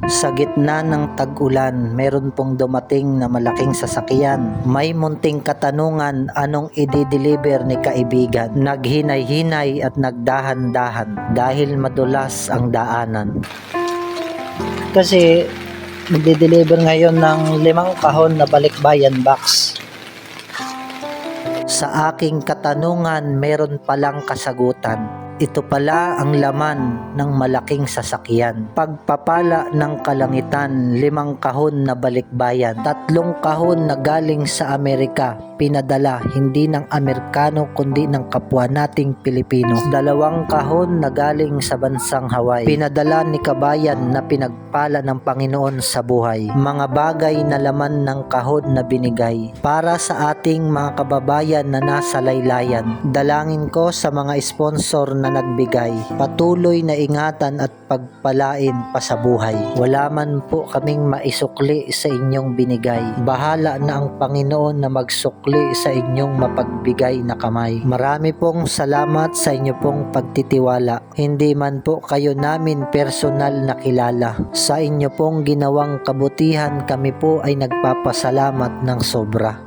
Sa gitna ng tag-ulan, meron pong dumating na malaking sasakyan. May munting katanungan anong i-deliver ni kaibigan. Naghinay-hinay at nagdahan-dahan dahil madulas ang daanan. Kasi magde-deliver ngayon ng 5 kahon na balikbayan box. Sa aking katanungan, meron palang kasagutan. Ito pala ang laman ng malaking sasakyan. Pagpapala ng kalangitan, 5 kahon na balikbayan, 3 kahon na galing sa Amerika, pinadala hindi ng Amerikano kundi ng kapwa nating Pilipino. 2 kahon na galing sa bansang Hawaii, pinadala ni kabayan na pinagpala ng Panginoon sa buhay. Mga bagay na laman ng kahon na binigay para sa ating mga kababayan na nasa laylayan. Dalangin ko sa mga sponsor na nagbigay, patuloy na ingatan at pagpalain pa sa buhay. Wala man po kaming maisukli sa inyong binigay. Bahala na ang Panginoon na magsukli sa inyong mapagbigay na kamay. Marami pong salamat sa inyo pong pagtitiwala. Hindi man po kayo namin personal na kilala. Sa inyo pong ginawang kabutihan, kami po ay nagpapasalamat ng sobra.